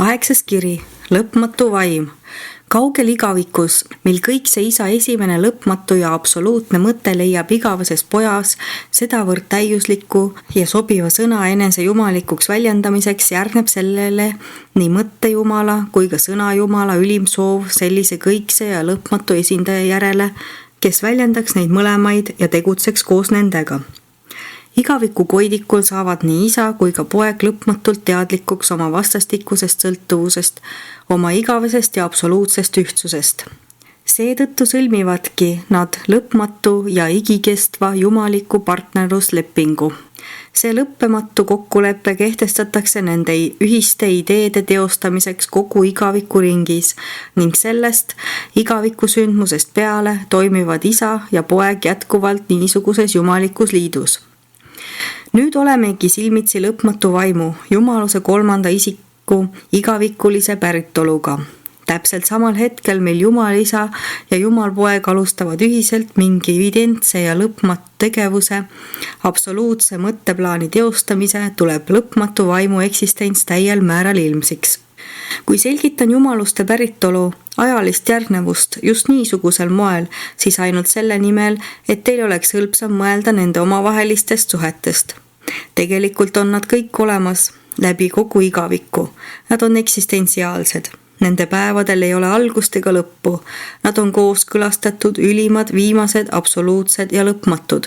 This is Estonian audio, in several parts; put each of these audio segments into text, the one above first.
8. kiri, lõpmatu vaim. Kaugel igavikus, mil kõik see isa esimene lõpmatu ja absoluutne mõte leiab igaveses pojas sedavõrd täiuslikku ja sobiva sõna enese jumalikuks väljendamiseks, järgneb sellele nii mõtte Jumala kui ka sõna Jumala ülim soov sellise kõikse ja lõpmatu esindaja järele, kes väljendaks neid mõlemaid ja tegutseks koos nendega. Igaviku koidikul saavad nii isa kui ka poeg lõpmatult teadlikuks oma vastastikusest sõltuvusest, oma igavesest ja absoluutsest ühtsusest. Seetõttu sõlmivadki nad lõpmatu ja igikestva jumaliku partnerluslepingu. See lõppematu kokkulepe kehtestatakse nende ühiste ideede teostamiseks kogu igaviku ringis ning sellest igaviku sündmusest peale toimivad isa ja poeg jätkuvalt niisuguses jumalikus liidus. Nüüd olemegi silmitsi lõpmatu vaimu, jumaluse kolmanda isiku igavikulise päritoluga. Täpselt samal hetkel, mil Jumal isa ja Jumal poeg alustavad ühiselt mingi evidentse ja lõpmatu tegevuse, absoluutse mõtteplaani teostamise, tuleb lõpmatu vaimu eksistents täiel määral ilmsiks. Kui selgitan jumaluste päritolu ajalist järgnevust just niisugusel moel, siis ainult selle nimel, et teil oleks hõlpsam mõelda nende omavahelistest suhetest. Tegelikult on nad kõik olemas läbi kogu igaviku. Nad on eksistentsiaalsed. Nende päevadel ei ole algust ega lõppu. Nad on kooskõlastatud, ülimad, viimased, absoluutsed ja lõpmatud.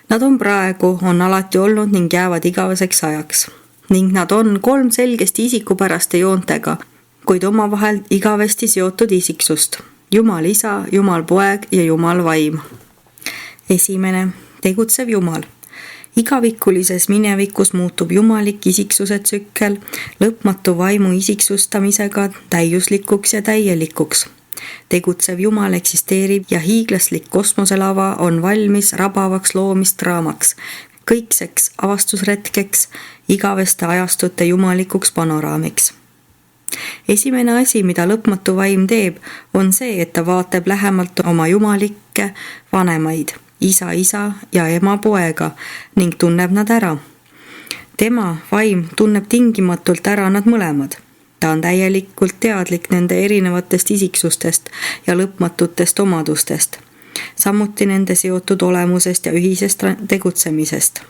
Nad on praegu, on alati olnud ning jäävad igaveseks ajaks. Ning nad on 3 selgesti isikupäraste joontega, kuid omavahel igavesti seotud isiksust. Jumal isa, Jumal poeg ja Jumal vaim. Esimene, tegutsev Jumal. Igavikulises minevikus muutub jumalik isiksuse tsükkel lõpmatu vaimu isiksustamisega täiuslikuks ja täielikuks. Tegutsev Jumal eksisteerib ja hiiglaslik kosmoselava on valmis rabavaks loomisdraamaks, kõikseks avastusretkeks, igaveste ajastute jumalikuks panoraamiks. Esimene asi, mida lõpmatu vaim teeb, on see, et ta vaatab lähemalt oma jumalikke vanemaid, isa ja ema poega ning tunneb nad ära. Tema vaim tunneb tingimatult ära nad mõlemad. Ta on täielikult teadlik nende erinevatest isiksustest ja lõpmatutest omadustest, samuti nende seotud olemusest ja ühisest tegutsemisest.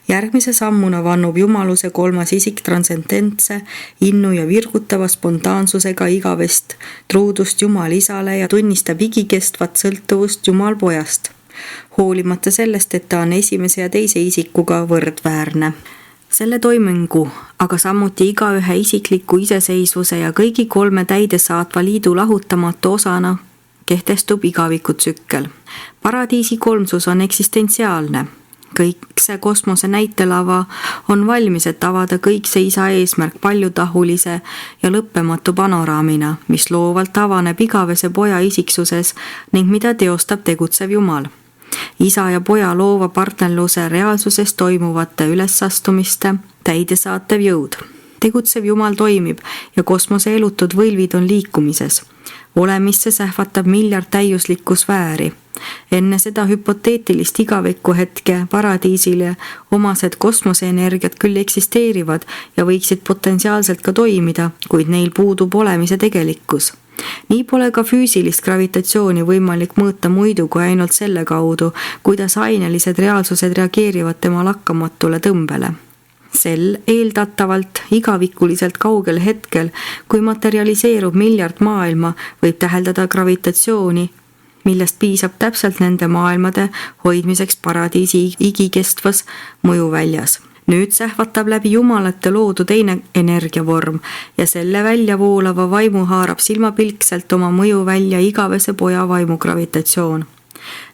Järgmise sammuna vannub jumaluse kolmas isik transcendentse, innu ja virgutava spontaansusega igavest truudust Jumal isale ja tunnistab igikestvat sõltuvust Jumal pojast, hoolimata sellest, et ta on esimese ja teise isikuga võrdväärne. Selle toimingu, aga samuti igaühe isikliku iseseisvuse ja kõigi 3 täidesaatva liidu lahutamatu osana kehtestub igavikutsükkel. Paradiisi kolmsus on eksistentsiaalne. Kõik see kosmose näitelava on valmis, et avada kõik see isa eesmärk paljutahulise ja lõppematu panoraamina, mis loovalt avaneb igavese poja isiksuses ning mida teostab tegutsev Jumal. Isa ja poja loova partnerluse reaalsuses toimuvate ülesastumiste täidesaatev jõud. Tegutsev Jumal toimib ja kosmose elutud võlvid on liikumises. Olemisse sähvatab miljard täiuslikku sfääri. Enne seda hüpoteetilist igaviku hetke paradiisile omased kosmoseenergiad küll eksisteerivad ja võiksid potentsiaalselt ka toimida, kuid neil puudub olemise tegelikkus. Nii pole ka füüsilist gravitatsiooni võimalik mõõta muidu kui ainult selle kaudu, kuidas ainelised reaalsused reageerivad tema lakkamatule tõmbele. Sel eeldatavalt igavikuliselt kaugel hetkel, kui materialiseerub miljard maailma, võib täheldada gravitatsiooni, millest piisab täpselt nende maailmade hoidmiseks paradiisi igikestvas mõjuväljas. Nüüd sähvatab läbi jumalate loodu teine energiavorm ja selle välja voolava vaimu haarab silmapilkselt oma mõjuvälja igavese poja vaimu gravitatsioon.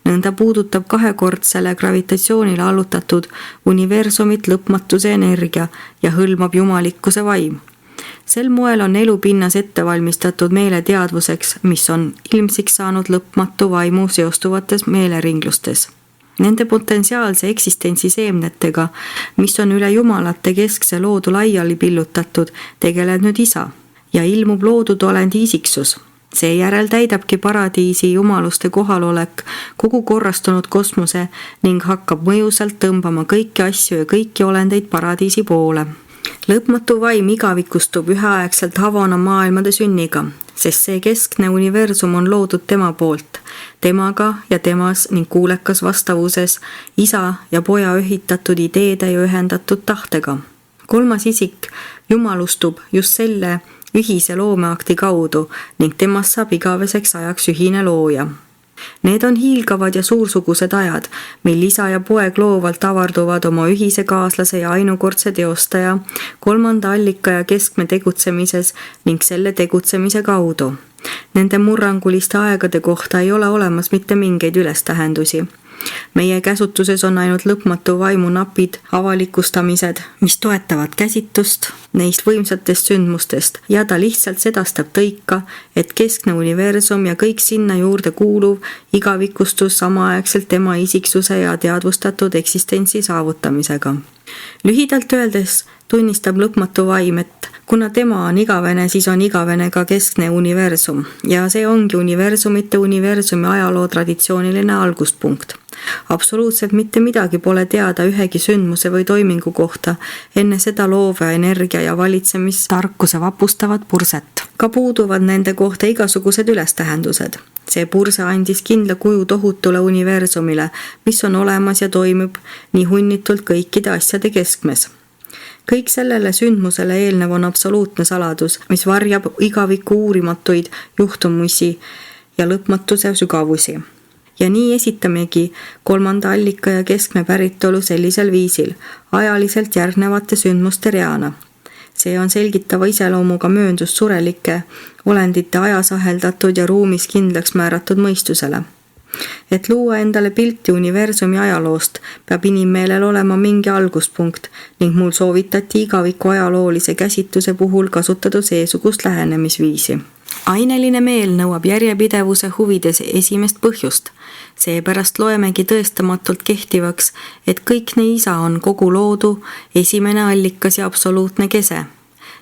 Nõnda puudutab 2-kordsele gravitatsioonile allutatud universumit lõpmatuse energia ja hõlmab jumalikkuse vaim. Sel moel on elupinnas ette valmistatud meeleteadvuseks, mis on ilmsiks saanud lõpmatu vaimu seostuvates meeleringlustes. Nende potentsiaalse eksistentsi seemnetega, mis on üle jumalate keskse loodu laiali pillutatud, tegeleb nüüd isa ja ilmub loodud olendi isiksus. Seejärel täidabki paradiisi jumaluste kohalolek kogu korrastunud kosmose ning hakkab mõjusalt tõmbama kõiki asju ja kõiki olendeid paradiisi poole. Lõpmatu vaim igavikustub üheaegselt Havana maailmade sünniga, sest see keskne universum on loodud tema poolt, temaga ja temas ning kuulekas vastavuses isa ja poja ühitatud ideede ja ühendatud tahtega. Kolmas isik jumalustub just selle ühise loomeakti kaudu ning temast saab igaveseks ajaks ühine looja. Need on hiilgavad ja suursugused ajad, mil isa ja poeg loovalt avarduvad oma ühise kaaslase ja ainukordse teostaja, kolmanda allika ja keskme tegutsemises ning selle tegutsemise kaudu. Nende murranguliste aegade kohta ei ole olemas mitte mingeid ülestähendusi. Meie käsutuses on ainult lõpmatu vaimu napid avalikustamised, mis toetavad käsitust neist võimsatest sündmustest ja ta lihtsalt sedastab tõika, et keskne universum ja kõik sinna juurde kuuluv igavikustus samaaegselt tema isiksuse ja teadvustatud eksistentsi saavutamisega. Lühidalt öeldes tunnistab lõpmatu vaim, et kuna tema on igavene, siis on igavene ka keskne universum ja see ongi universumite universumi ajaloo traditsiooniline alguspunkt. Absoluutselt mitte midagi pole teada ühegi sündmuse või toimingu kohta enne seda loova energia ja valitsemistarkuse vapustavat purset. Ka puuduvad nende kohta igasugused ülestähendused. See purse andis kindla kuju tohutule universumile, mis on olemas ja toimib nii hunnitult kõikide asjade keskmes. Kõik sellele sündmusele eelnev on absoluutne saladus, mis varjab igaviku uurimatuid juhtumusi ja lõpmatuse sügavusi. Ja nii esitamegi kolmanda allika ja keskme päritolu sellisel viisil, ajaliselt järgnevate sündmuste reana. See on selgitava iseloomuga mööndus surelike olendite ajas aheldatud ja ruumis kindlaks määratud mõistusele. Et luua endale pilti universumi ajaloost, peab inimmeelel olema mingi alguspunkt ning mul soovitati igaviku ajaloolise käsitluse puhul kasutada seesugust lähenemisviisi. Aineline meel nõuab järjepidevuse huvides esimest põhjust. Seepärast loemegi tõestamatult kehtivaks, et kõikne isa on kogu loodu, esimene allikas ja absoluutne kese.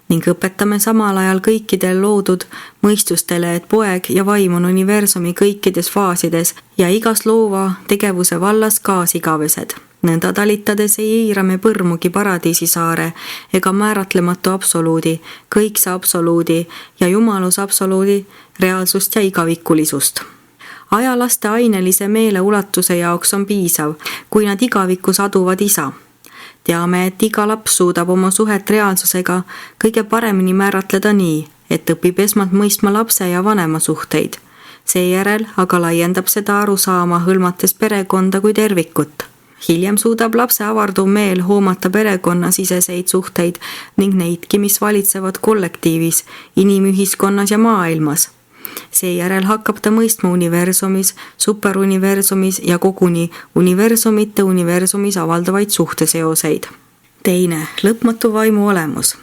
Ning õpetame samal ajal kõikidel loodud mõistustele, et poeg ja vaim on universumi kõikides faasides ja igas loova tegevuse vallas kaasigavesed. Nõnda talitades ei eirame põrmugi paradiisisaare ega määratlematu absoluudi, kõikse absoluudi ja jumalus absoluudi reaalsust ja igavikulisust. Ajalaste ainelise meele ulatuse jaoks on piisav, kui nad igavikus aduvad isa. Teame, et iga laps suudab oma suhet reaalsusega kõige paremini määratleda nii, et õpib esmalt mõistma lapse ja vanema suhteid. Seejärel aga laiendab seda arusaama hõlmates perekonda kui tervikut. Hiljem suudab lapse avarduv meel hoomata perekonnasiseseid suhteid ning neidki, mis valitsevad kollektiivis, inimühiskonnas ja maailmas. Seejärel hakkab ta mõistma universumis, superuniversumis ja koguni universumite universumis avaldavaid suhteseoseid. Teine, lõpmatu vaimu olemus.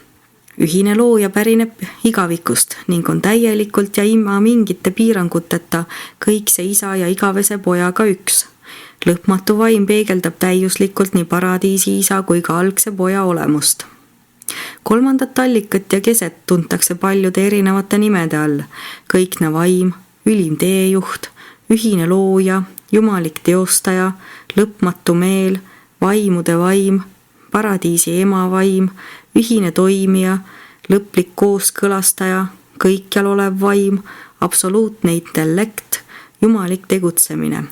Ühine looja pärineb igavikust ning on täielikult ja ilma mingite piiranguteta kõikse isa ja igavese pojaga üks. Lõpmatu vaim peegeldab täiuslikult nii paradiisi isa kui ka algse poja olemust. Kolmandat allikat ja keset tuntakse paljude erinevate nimede all. Kõikne vaim, ülim teejuht, ühine looja, jumalik teostaja, lõpmatu meel, vaimude vaim, paradiisi ema vaim, ühine toimija, lõplik kooskõlastaja, kõikjal olev vaim, absoluutne intellekt, jumalik tegutsemine.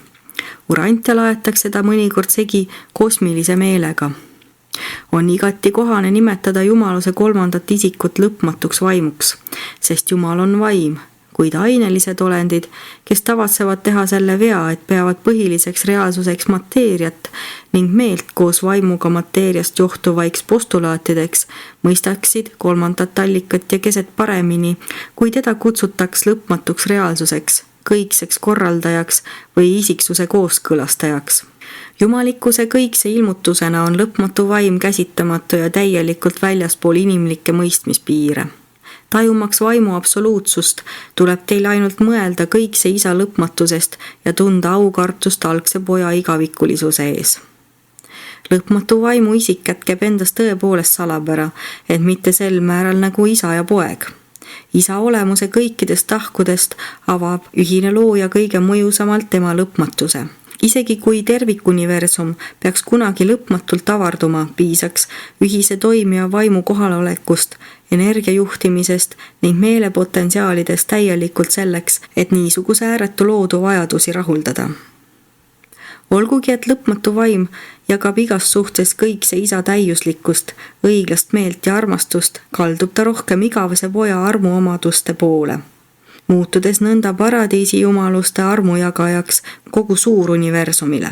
Urantia laetakse ta mõnikord segi kosmilise meelega. On igati kohane nimetada jumaluse kolmandat isikut lõpmatuks vaimuks, sest jumal on vaim, kuid ainelised olendid, kes tavatsevad teha selle vea, et peavad põhiliseks reaalsuseks mateeriat ning meelt koos vaimuga mateeriast johtuvaiks postulaatideks, mõistaksid kolmandat allikat ja keset paremini, kui teda kutsutaks lõpmatuks reaalsuseks, kõikseks korraldajaks või isiksuse kooskõlastajaks. Jumalikkuse kõikse ilmutusena on lõpmatu vaim käsitamatu ja täielikult väljaspool inimlikke mõistmispiire. Tajumaks vaimu absoluutsust tuleb teil ainult mõelda kõikse isa lõpmatusest ja tunda aukartust algse poja igavikulisuse ees. Lõpmatu vaimu isik kätkeb endas tõepoolest salapära, et mitte sel määral nagu isa ja poeg. Isa olemuse kõikidest tahkudest avab ühine looja kõige mõjusamalt tema lõpmatuse. Isegi kui tervikuniversum peaks kunagi lõpmatult avarduma, piisaks ühise toimiva vaimu kohalolekust, energiajuhtimisest ning meelepotentsiaalidest täielikult selleks, et niisuguse ääretu loodu vajadusi rahuldada. Olgugi, et lõpmatu vaim jagab igas suhtes kõikse isa täiuslikkust, õiglast meelt ja armastust, kaldub ta rohkem igavese poja armuomaduste poole, muutudes nõnda paradiisi jumaluste armujagajaks kogu suuruniversumile.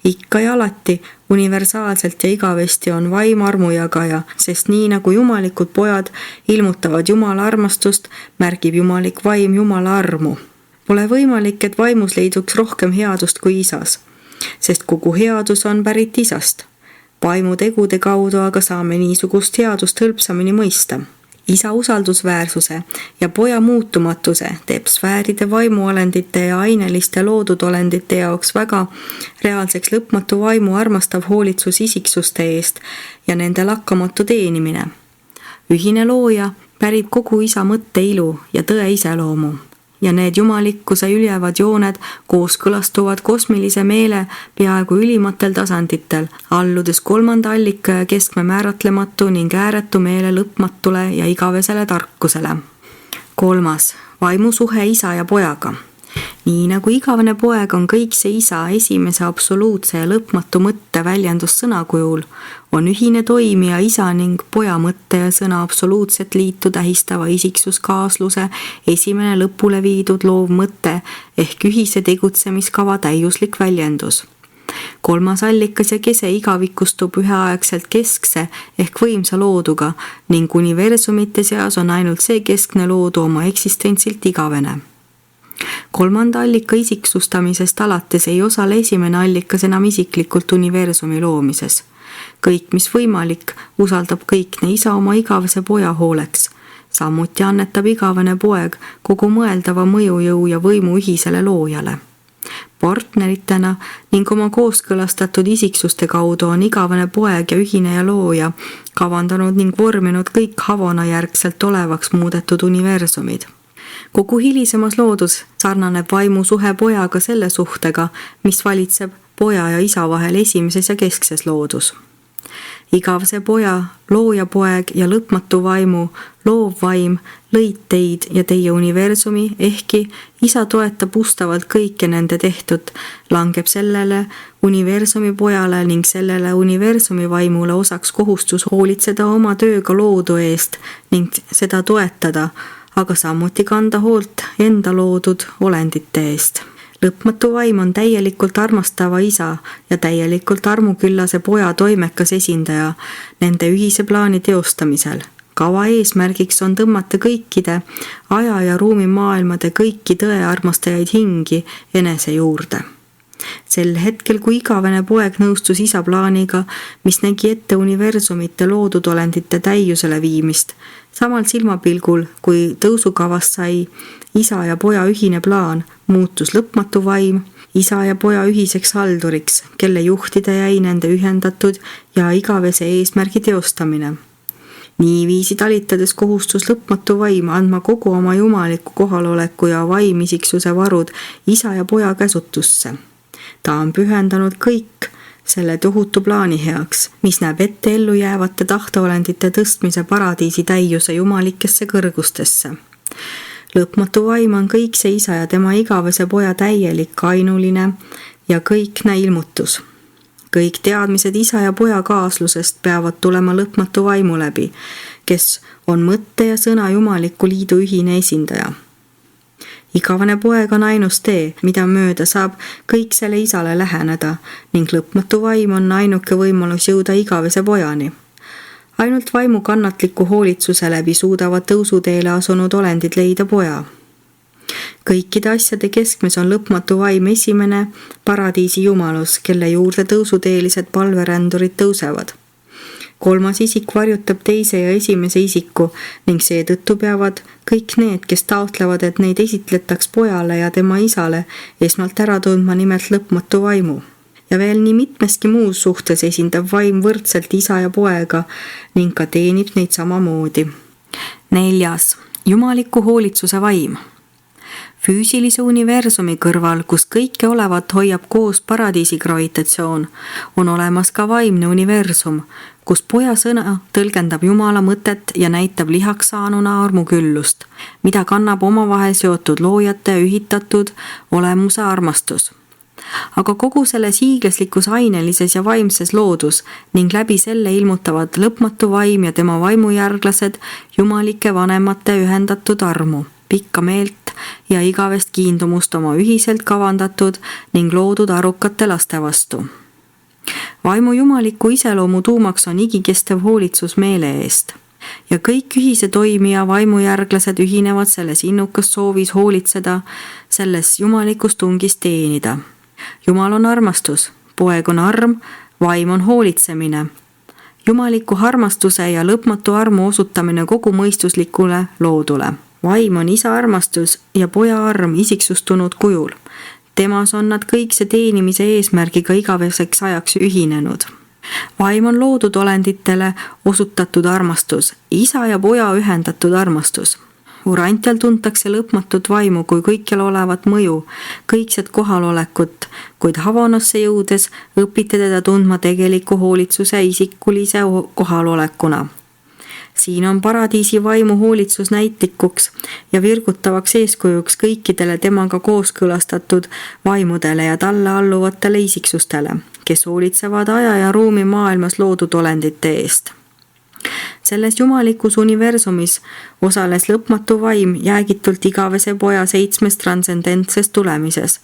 Ikka ja alati universaalselt ja igavesti on vaim armujagaja, sest nii nagu jumalikud pojad ilmutavad Jumala armastust, märgib jumalik vaim Jumala armu. Pole võimalik, et vaimus leiduks rohkem headust kui isas, sest kogu headus on pärit isast. Vaimu tegude kaudu aga saame niisugust headust hõlpsamini mõista. Isa usaldusväärsuse ja poja muutumatuse teeb sfääride vaimuolendite ja aineliste loodud olendite jaoks väga reaalseks lõpmatu vaimu armastav hoolitsus isiksuste eest ja nende lakkamatu teenimine. Ühine looja pärib kogu isa mõtte ilu ja tõe iseloomu. Ja need jumalikkuse ülevad jooned kooskõlastuvad kosmilise meele peaaegu ülimatel tasanditel, alludes kolmanda allika ja keskme määratlematu ning ääretu meele lõpmatule ja igavesele tarkusele. 3. Vaimusuhe isa ja pojaga. Nii nagu igavene poeg on kõikse isa esimese absoluutse ja lõpmatu mõtte väljendus sõnakujul, on ühine toimija isa ning poja mõtte ja sõna absoluutset liitu tähistava isiksuskaasluse esimene lõpule viidud loov mõte ehk ühise tegutsemiskava täiuslik väljendus. 3. allikas ja kese igavikustub üheaegselt keskse ehk võimsa looduga ning universumite seas on ainult see keskne loodu oma eksistentsilt igavene. 3. allika isiksustamisest alates ei osale esimene allikas enam isiklikult universumi loomises. Kõik, mis võimalik, usaldab kõikne isa oma igavese poja hooleks. Samuti annetab igavene poeg kogu mõeldava mõjujõu ja võimu ühisele loojale. Partneritena ning oma kooskõlastatud isiksuste kaudu on igavene poeg ja ühine ja looja kavandanud ning vorminud kõik Havana järgselt olevaks muudetud universumid. Kogu hilisemas loodus sarnaneb vaimu suhe pojaga selle suhtega, mis valitseb poja ja isa vahel esimeses ja keskses loodus. Igavese poja, looja poeg ja lõpmatu vaimu, loov vaim lõid teid ja teie universumi, ehkki isa toetab ustavalt kõike nende tehtud, langeb sellele universumi pojale ning sellele universumi vaimule osaks kohustus hoolitseda oma tööga loodu eest ning seda toetada, aga samuti kanda hoolt enda loodud olendite eest. Lõpmatu vaim on täielikult armastava isa ja täielikult armuküllase poja toimekas esindaja nende ühise plaani teostamisel. Kava eesmärgiks on tõmmata kõikide aja ja ruumi maailmade kõiki tõe armastajaid hingi enese juurde. Sel hetkel, kui igavene poeg nõustus isa plaaniga, mis nägi ette universumite loodud olendite täiusele viimist, samal silmapilgul, kui tõusukavast sai isa ja poja ühine plaan, muutus lõpmatu vaim isa ja poja ühiseks halduriks, kelle juhtida jäi nende ühendatud ja igavese eesmärgi teostamine. Niiviisi talitades kohustus lõpmatu vaim andma kogu oma jumaliku kohaloleku ja vaimisiksuse varud isa ja poja käsutusse. Ta on pühendanud kõik selle tohutu plaani heaks, mis näeb ette ellu jäävate tahteolendite tõstmise paradiisi täiuse jumalikesse kõrgustesse. Lõpmatu vaim on kõikse isa ja tema igavese poja täielik, ainuline ja kõikne ilmutus. Kõik teadmised isa ja poja kaaslusest peavad tulema lõpmatu vaimu läbi, kes on mõtte ja sõna jumaliku liidu ühine esindaja. Igavene poeg on ainus tee, mida mööda saab kõik selle isale läheneda ning lõpmatu vaim on ainuke võimalus jõuda igavese pojani. Ainult vaimu kannatliku hoolitsuse läbi suudavad tõusuteele asunud olendid leida poja. Kõikide asjade keskmes on lõpmatu vaim esimene paradiisi jumalus, kelle juurde tõusuteelised palverändurid tõusevad. 3. isik varjutab teise ja esimese isiku ning seetõttu peavad kõik need, kes taotlevad, et neid esitletaks pojale ja tema isale, esmalt ära tundma nimelt lõpmatu vaimu. Ja veel nii mitmeski muus suhtes esindab vaim võrdselt isa ja poega ning ka teenib neid samamoodi. 4. jumaliku hoolitsuse vaim. Füüsilise universumi kõrval, kus kõike olevat hoiab koos paradiisi gravitatsioon, on olemas ka vaimne universum, kus Poja sõna tõlgendab Jumala mõtet ja näitab lihaks saanuna armuküllust, mida kannab omavahel seotud loojate ühitatud olemuse armastus. Aga kogu selles hiiglaslikus ainelises ja vaimses loodus ning läbi selle ilmutavad lõpmatu vaim ja tema vaimujärglased jumalike vanemate ühendatud armu, pikka meelt ja igavest kiindumust oma ühiselt kavandatud ning loodud arukate laste vastu. Vaimu jumaliku iseloomu tuumaks on igikestev hoolitsus meele eest. Ja kõik ühise toimija vaimujärglased ühinevad selles innukas soovis hoolitseda, selles jumalikus tungis teenida. Jumal on armastus, poeg on arm, vaim on hoolitsemine. Jumaliku armastuse ja lõpmatu armu osutamine kogu mõistuslikule loodule. Vaim on isa armastus ja poja arm isiksustunud kujul. Temas on nad kõikse teenimise eesmärgiga igaveseks ajaks ühinenud. Vaim on loodud olenditele osutatud armastus, isa ja poja ühendatud armastus. Urantial tuntakse lõpmatut vaimu kui kõikjal olevat mõju, kõikset kohalolekut, kuid Havanasse jõudes õpite teda tundma tegeliku hoolitsuse isikulise kohalolekuna. Siin on paradiisi vaimu hoolitsus näitlikuks ja virgutavaks eeskujuks kõikidele temaga kooskõlastatud vaimudele ja talle alluvatele isiksustele, kes hoolitsevad aja ja ruumi maailmas loodud olendite eest. Selles jumalikus universumis osales lõpmatu vaim jäägitult igavese poja 7 transcendentses tulemises.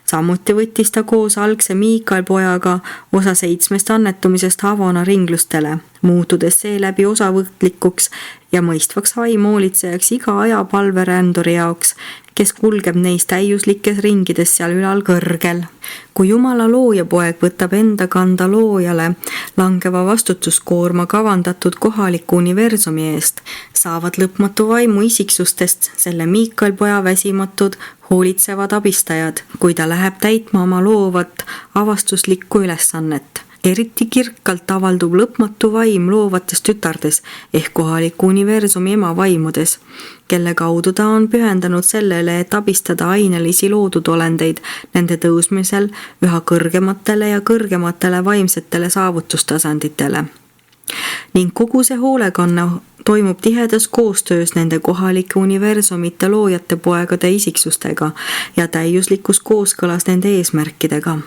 Samuti võttis ta koos algse Miikael pojaga osa 7 annetumisest Havana ringlustele, muutudes seeläbi osavõtlikuks ja mõistvaks vaimhoolitsejaks iga aja palveränduri jaoks, kes kulgeb neis täiuslikes ringides seal ülal kõrgel. Kui Jumala loojapoeg võtab enda kanda loojale langeva vastutuskoorma kavandatud kohaliku universumi eest, saavad lõpmatu vaimu isiksustest selle Miikael poja väsimatud hoolitsevad abistajad, kui ta läheb täitma oma loovat avastuslikku ülesannet. Eriti kirkalt avaldub lõpmatu vaim loovates tütardes ehk kohaliku universumi ema vaimudes, kelle kaudu ta on pühendanud sellele, et abistada ainelisi loodud olendeid nende tõusmisel üha kõrgematele ja kõrgematele vaimsetele saavutustasanditele. Ning kogu see hoolekanne toimub tihedas koostöös nende kohalike universumite loojate poegade isiksustega ja täiuslikus kooskõlas nende eesmärkidega.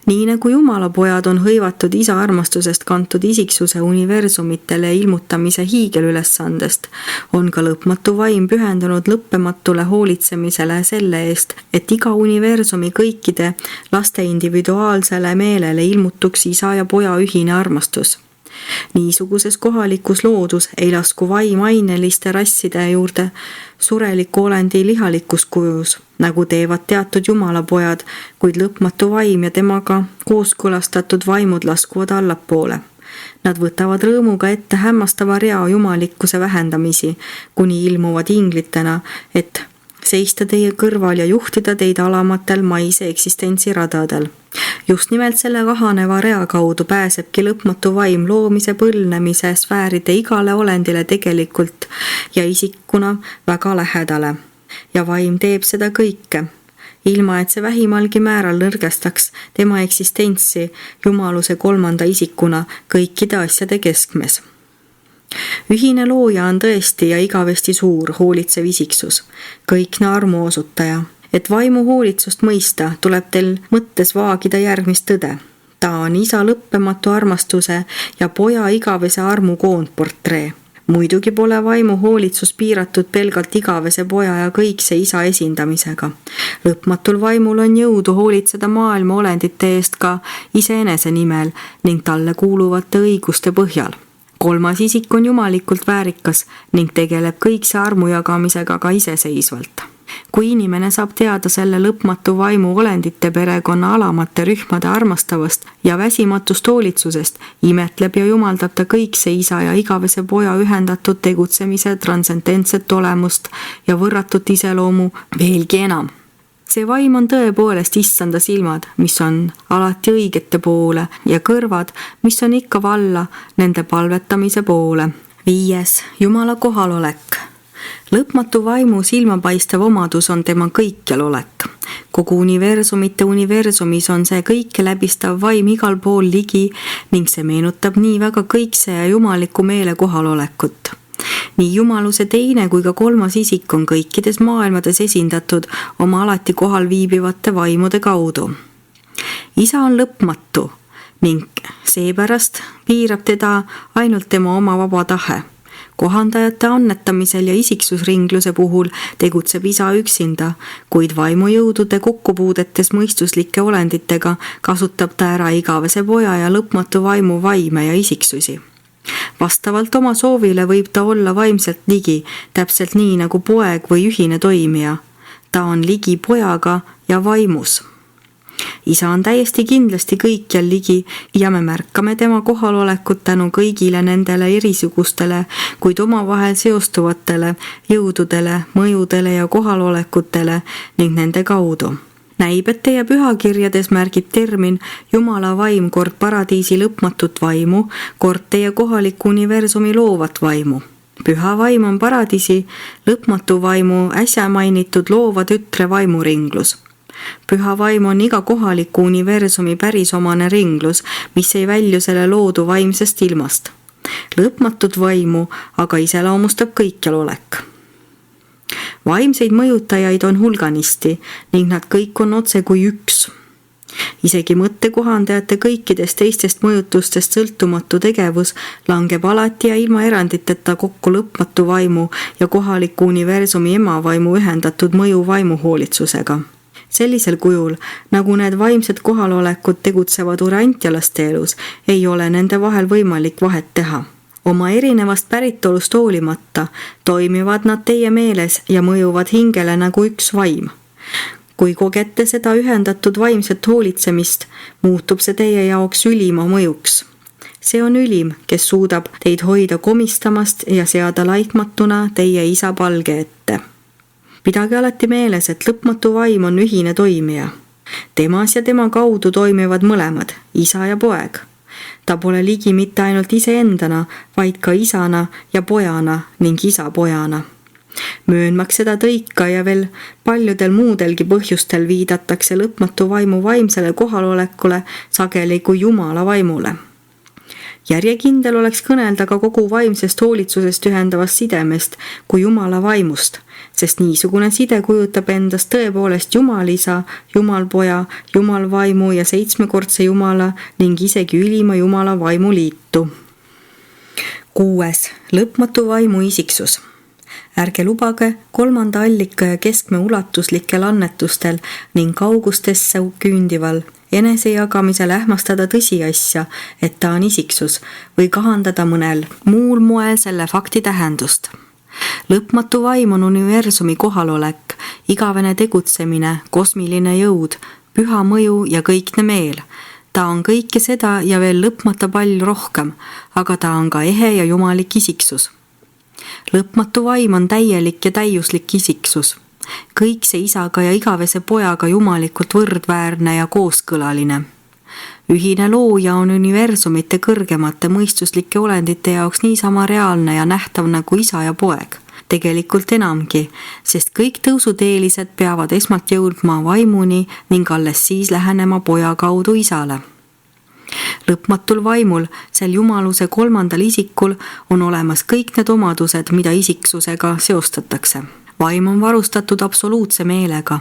Nii nagu Jumala pojad on hõivatud isa armastusest kantud isiksuse universumitele ilmutamise hiigelülesandest, on ka lõpmatu vaim pühendunud lõppematule hoolitsemisele selle eest, et iga universumi kõikide laste individuaalsele meelele ilmutuks isa ja poja ühine armastus. Niisuguses kohalikus loodus ei lasku vaim aineliste rasside juurde sureliku olendi lihalikus kujus, nagu teevad teatud jumalapojad, kuid lõpmatu vaim ja temaga kooskõlastatud vaimud laskuvad allapoole. Nad võtavad rõõmuga ette hämmastava rea jumalikkuse vähendamisi, kuni ilmuvad inglitena, et seista teie kõrval ja juhtida teid alamatel maise eksistentsi radadel. Just nimelt selle kahaneva rea kaudu pääsebki lõpmatu vaim loomise põlnemise sfääride igale olendile tegelikult ja isikuna väga lähedale. Ja vaim teeb seda kõike, ilma et see vähimalgi määral nõrgestaks tema eksistentsi jumaluse 3. isikuna kõikide asjade keskmes. Ühine looja on tõesti ja igavesti suur hoolitsev isiksus, kõikne armu osutaja. Et vaimu hoolitsust mõista, tuleb teil mõttes vaagida järgmist tõde. Ta on isa lõppematu armastuse ja poja igavese armu koondportree. Muidugi pole vaimu hoolitsus piiratud pelgalt igavese poja ja kõikse isa esindamisega. Lõpmatul vaimul on jõudu hoolitseda maailma olendite eest ka iseenese nimel ning talle kuuluvate õiguste põhjal. 3. isik on jumalikult väärikas ning tegeleb kõikse armu jagamisega ka iseseisvalt. Kui inimene saab teada selle lõpmatu vaimu olendite perekonna alamate rühmade armastavast ja väsimatust hoolitsusest, imetleb ja jumaldab ta kõikse isa ja igavese poja ühendatud tegutsemise transcendentset olemust ja võrratut iseloomu veelgi enam. See vaim on tõepoolest issanda silmad, mis on alati õigete poole ja kõrvad, mis on ikka valla nende palvetamise poole. 5. Jumala kohalolek. Lõpmatu vaimu silmapaistev omadus on tema kõikjalolek. Kogu universumite universumis on see kõike läbistav vaim igal pool ligi ning see meenutab nii väga kõikse ja jumaliku meele kohalolekut. Nii jumaluse teine kui ka kolmas isik on kõikides maailmades esindatud oma alati kohal viibivate vaimude kaudu. Isa on lõpmatu ning seepärast piirab teda ainult tema oma vaba tahe. Kohandajate annetamisel ja isiksusringluse puhul tegutseb isa üksinda, kuid vaimujõudude kokkupuudetes mõistuslike olenditega kasutab ta ära igavese poja ja lõpmatu vaimu vaime ja isiksusi. Vastavalt oma soovile võib ta olla vaimselt ligi, täpselt nii nagu poeg või ühine toimija. Ta on ligi pojaga ja vaimus. Isa on täiesti kindlasti kõikjal ligi ja me märkame tema kohalolekut tänu kõigile nendele erisugustele, kuid omavahel seostuvatele jõududele, mõjudele ja kohalolekutele ning nende kaudu. Näib, et teie pühakirjades märgib termin Jumala vaim kord paradiisi lõpmatut vaimu, kord teie kohaliku universumi loovat vaimu. Püha vaim on paradiisi lõpmatu vaimu äsja mainitud loova tütre vaimuringlus. Püha vaim on iga kohaliku universumi pärisomane ringlus, mis ei välju selle loodu vaimsest ilmast. Lõpmatut vaimu aga iseloomustab kõikjalolek. Vaimseid mõjutajaid on hulganisti ning nad kõik on otse kui üks. Isegi mõttekohandajate kõikidest teistest mõjutustest sõltumatu tegevus langeb alati ja ilma eranditeta kokku lõpmatu vaimu ja kohaliku universumi emavaimu ühendatud mõju vaimuhoolitsusega. Sellisel kujul, nagu need vaimsed kohalolekud tegutsevad urantialaste elus, ei ole nende vahel võimalik vahet teha. Oma erinevast päritolust hoolimata toimivad nad teie meeles ja mõjuvad hingele nagu üks vaim. Kui kogete seda ühendatud vaimset hoolitsemist, muutub see teie jaoks ülima mõjuks. See on ülim, kes suudab teid hoida komistamast ja seada laitmatuna teie isa palge ette. Pidage alati meeles, et lõpmatu vaim on ühine toimija. Temas ja tema kaudu toimivad mõlemad, isa ja poeg. Ta pole ligi mitte ainult iseendana, vaid ka isana ja pojana ning isa pojana. Möönmaks seda tõika ja veel paljudel muudelgi põhjustel viidatakse lõpmatu vaimu vaimsele kohalolekule sageli kui Jumala vaimule. Järjekindel oleks kõnelda ka kogu vaimsest hoolitsusest ühendavast sidemest kui Jumala vaimust, sest niisugune side kujutab endast tõepoolest Jumalisa, Jumalpoja, Jumalvaimu ja 7-kordse Jumala ning isegi ülima Jumala vaimu liitu. 6. Lõpmatu vaimu isiksus. Ärge lubage 3. allika ja keskme ulatuslikel annetustel ning kaugustesse küündival enesejagamisel ähmastada tõsiasja, et ta on isiksus või kahandada mõnel muul moel selle fakti tähendust. Lõpmatu vaim on universumi kohalolek, igavene tegutsemine, kosmiline jõud, püha mõju ja kõikne meel. Ta on kõike seda ja veel lõpmata palju rohkem, aga ta on ka ehe ja jumalik isiksus. Lõpmatu vaim on täielik ja täiuslik isiksus. Kõik see isaga ja igavese pojaga jumalikult võrdväärne ja kooskõlaline. Ühine looja on universumite kõrgemate mõistuslike olendite jaoks niisama reaalne ja nähtav nagu isa ja poeg. Tegelikult enamgi, sest kõik tõusuteelised peavad esmalt jõudma vaimuni ning alles siis lähenema poja kaudu isale. Lõpmatul vaimul, sel jumaluse 3. isikul, on olemas kõik need omadused, mida isiksusega seostatakse. Vaim on varustatud absoluutse meelega.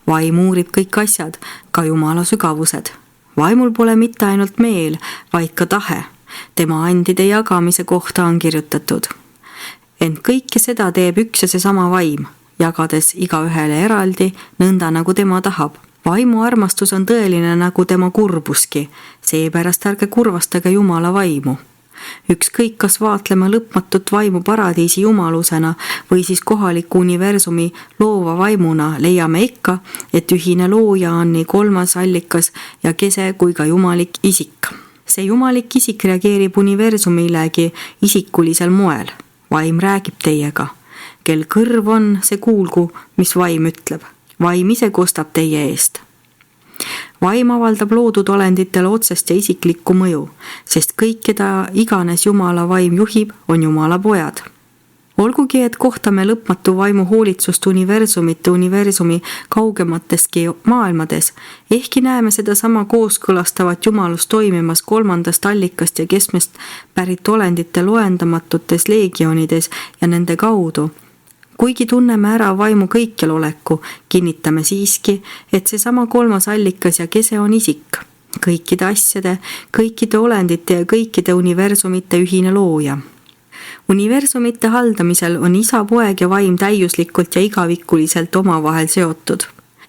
Vaim uurib kõik asjad, ka Jumala sügavused. Vaimul pole mitte ainult meel, vaid ka tahe. Tema andide jagamise kohta on kirjutatud. Ent kõike seda teeb üks ja seesama vaim, jagades igaühele eraldi, nõnda nagu tema tahab. Vaimu armastus on tõeline nagu tema kurbuski, seepärast ärge kurvastage Jumala vaimu. Ükskõik, kas vaatleme lõpmatut vaimu paradiisi jumalusena või siis kohaliku universumi loova vaimuna, leiame ikka, et ühine looja on nii 3. allikas ja kese kui ka jumalik isik. See jumalik isik reageerib universumilegi isikulisel moel. Vaim räägib teiega. Kel kõrv on, see kuulgu, mis vaim ütleb. Vaim ise kostab teie eest. Vaim avaldab loodud olenditele otsest ja isiklikku mõju, sest kõik, keda iganes Jumala vaim juhib, on Jumala pojad. Olgugi, et kohtame lõpmatu vaimu hoolitsust universumi kaugemateski maailmades, ehkki näeme sedasama kooskõlastavat jumalust toimimas kolmandast allikast ja keskmest pärit olendite loendamatutes leegionides ja nende kaudu. Kuigi tunneme ära vaimu kõikjal oleku, kinnitame siiski, et seesama kolmas allikas ja kese on isik, kõikide asjade, kõikide olendite ja kõikide universumite ühine looja. Universumite haldamisel on isa, poeg ja vaim täiuslikult ja igavikuliselt omavahel seotud.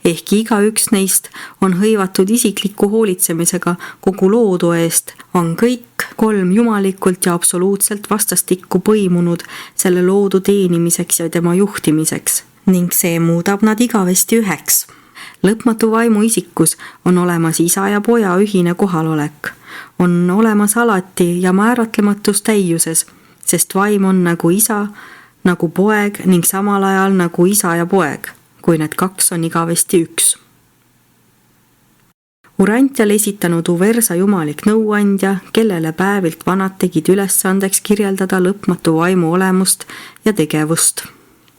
Ehkki igaüks neist on hõivatud isikliku hoolitsemisega kogu loodu eest, on kõik kolm jumalikult ja absoluutselt vastastikku põimunud selle loodu teenimiseks ja tema juhtimiseks ning see muudab nad igavesti üheks. Lõpmatu vaimu isikus on olemas isa ja poja ühine kohalolek. On olemas alati ja määratlematus täiuses, sest vaim on nagu isa, nagu poeg ning samal ajal nagu isa ja poeg, kui need kaks on igavesti üks. Urantial esitanud Uversa jumalik nõuandja, kellele päevilt vanad tegid ülesandeks kirjeldada lõpmatu vaimu olemust ja tegevust.